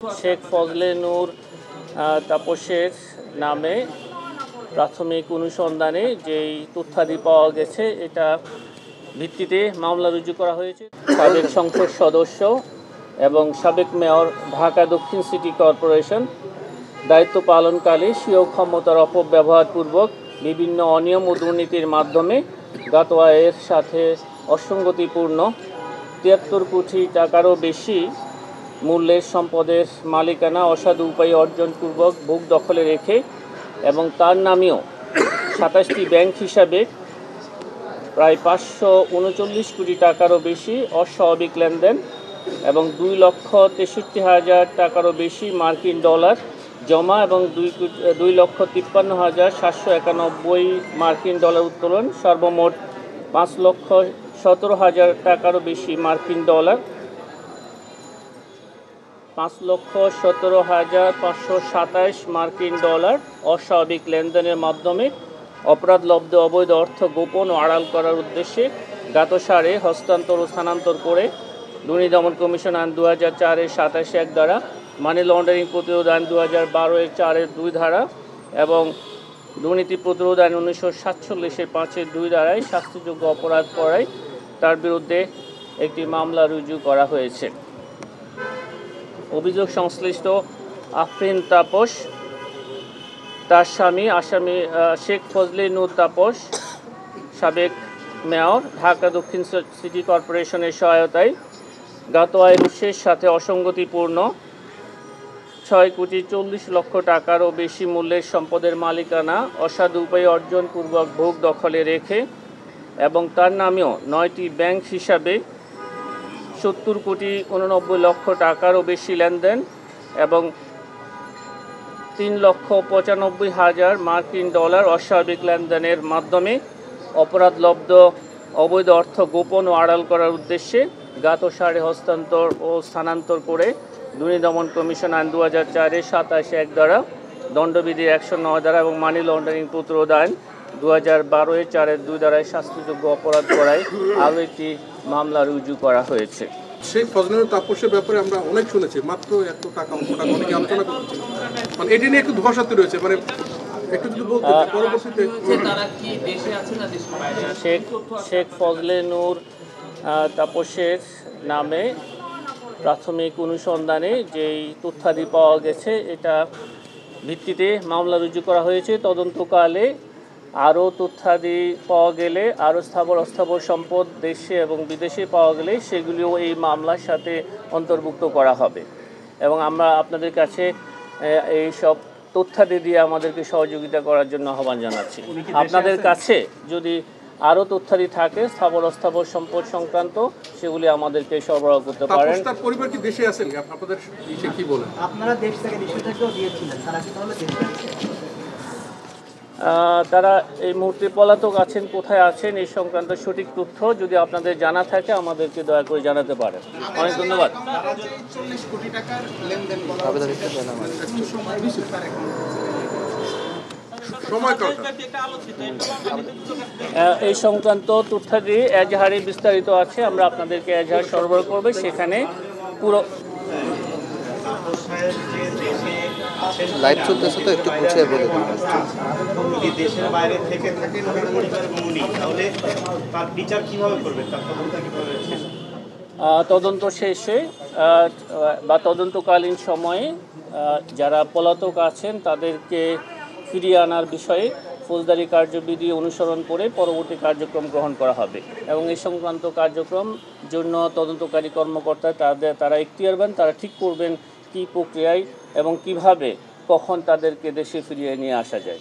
শেখ ফজলে নূর তাপসের নামে প্রাথমিক অনুসন্ধানে যেই তথ্যাদি পাওয়া গেছে এটা ভিত্তিতে মামলা রুজু করা হয়েছে। সাবেক সংসদ সদস্য এবং সাবেক মেয়র ঢাকা দক্ষিণ সিটি কর্পোরেশন দায়িত্ব পালনকালে স্বীয় ক্ষমতার অপব্যবহারপূর্বক বিভিন্ন অনিয়ম ও দুর্নীতির মাধ্যমে জ্ঞাত আয়ের সাথে অসঙ্গতিপূর্ণ ৭৩ কোটি টাকারও বেশি মূল্যের সম্পদের মালিকানা অসাধু উপায়ে অর্জনপূর্বক ভোগ দখলে রেখে এবং তার নামেও ২৭টি ব্যাংক হিসাবে প্রায় ৫৩৯ কোটি টাকারও বেশি অস্বাভাবিক লেনদেন এবং ২,৬৩,০০০ টাকারও বেশি মার্কিন ডলার জমা এবং ২,৫৩,৭৯১ মার্কিন ডলার উত্তোলন, সর্বমোট ৫,১৭,০০০ টাকারও বেশি মার্কিন ডলার, ৫,১৭,৫২৭ মার্কিন ডলার অস্বাভাবিক লেনদেনের মাধ্যমে অপরাধলব্ধ অবৈধ অর্থ গোপন ও আড়াল করার উদ্দেশ্যে জ্ঞাতসারে হস্তান্তর ও স্থানান্তর করে দুর্নীতি দমন কমিশন আইন ২০০৪-এর ২৭-১ ধারা, মানি লন্ডারিং প্রতিরোধ আইন ২০১২-এর ৪-এর ২ ধারা এবং দুর্নীতি প্রতিরোধ আইন ১৯৪৭-এর ৫-এর ২ ধারায় শাস্তিযোগ্য অপরাধ করায় তার বিরুদ্ধে একটি মামলা রুজু করা হয়েছে। অভিযোগ সংশ্লিষ্ট আফরিন তাপস, তার স্বামী আসামি শেখ ফজলে নূর তাপস, সাবেক মেয়র ঢাকা দক্ষিণ সিটি কর্পোরেশনের সহায়তায় জ্ঞাত আয়ের উৎসের সাথে অসঙ্গতিপূর্ণ ৬,৪০,০০,০০০ টাকারও বেশি মূল্যের সম্পদের মালিকানা অসাধু উপায়ে অর্জনপূর্বক ভোগ দখলে রেখে এবং তার নামেও ৯টি ব্যাংক হিসাবে ৭০,৮৯,০০,০০০ টাকারও বেশি লেনদেন এবং ৩,৯৫,০০০ মার্কিন ডলার অস্বাভাবিক লেনদেনের মাধ্যমে অপরাধলব্ধ অবৈধ অর্থ গোপন ও আড়াল করার উদ্দেশ্যে জ্ঞাতসারে হস্তান্তর ও স্থানান্তর করে দুর্নীতি দমন কমিশন আইন ২০০৪-এর ২৭-১ ধারা, দণ্ডবিধির ১০৯ ধারা এবং মানি লন্ডারিং প্রতিরোধ আইন ২০১২-এর ৪-এর ২ ধারায় শাস্তিযোগ্য অপরাধ করায় আরও একটি মামলা রুজু করা হয়েছে। শেখ ফজলে নূর তাপসের ব্যাপারে আমরা অনেক শুনেছি, মাত্র এত টাকা অনেকে আলোচনা করছি, মানে এটি নিয়ে একটু ধোঁয়াশাতে রয়েছে, মানে একটু যদি বলতে পরবর্তীতে শেখ ফজলে নূর তাপসের নামে প্রাথমিক অনুসন্ধানে যেই তথ্যাদি পাওয়া গেছে এটা ভিত্তিতে মামলা রুজু করা হয়েছে। তদন্তকালে আরও তথ্যাদি পাওয়া গেলে, আরও স্থাবর অস্থাবর সম্পদ দেশে এবং বিদেশে পাওয়া গেলে সেগুলিও এই মামলার সাথে অন্তর্ভুক্ত করা হবে এবং আমরা আপনাদের কাছে এই সব তথ্যাদি দিয়ে আমাদেরকে সহযোগিতা করার জন্য আহ্বান জানাচ্ছি। আপনাদের কাছে যদি আরও তথ্যাদি থাকে স্থাবর অস্থাবর সম্পদ সংক্রান্ত, সেগুলি আমাদেরকে সরবরাহ করতে পারেন। তার পরিবার কি দেশে আছেন? আপনাদের কি বলেন? আপনারা দেশ থেকে নিষেধাজ্ঞাও দিয়েছিলেন, তারা কি তাহলে দেশে আছে? তারা এই মুহূর্তে পলাতক আছেন, কোথায় আছেন এই সংক্রান্ত সঠিক তথ্য যদি আপনাদের জানা থাকে আমাদেরকে দয়া করে জানাতে পারেন। অনেক ধন্যবাদ। এই সংক্রান্ত তথ্যাদি এজাহারে বিস্তারিত আছে, আমরা আপনাদেরকে এজাহার সরবরাহ করবে, সেখানে পুরো লাইভ চলতেছে তো একটু গুছিয়ে বলে দিন। যদি দেশের বাইরে থেকে থাকেন পরিবার এবং উনি, তাহলে তার বিচার কিভাবে করবেন, তার তদন্ত কিভাবে? তদন্ত শেষে বা তদন্তকালীন সময়ে যারা পলাতক আছেন তাদেরকে ফিরিয়ে আনার বিষয়ে ফৌজদারি কার্যবিধি অনুসরণ করে পরবর্তী কার্যক্রম গ্রহণ করা হবে এবং এই সংক্রান্ত কার্যক্রম জন্য তদন্তকারী কর্মকর্তা তারা এখতিয়ারবান, তারা ঠিক করবেন কী প্রক্রিয়ায় এবং কিভাবে কখন তাদেরকে দেশে ফিরিয়ে নিয়ে আসা যায়।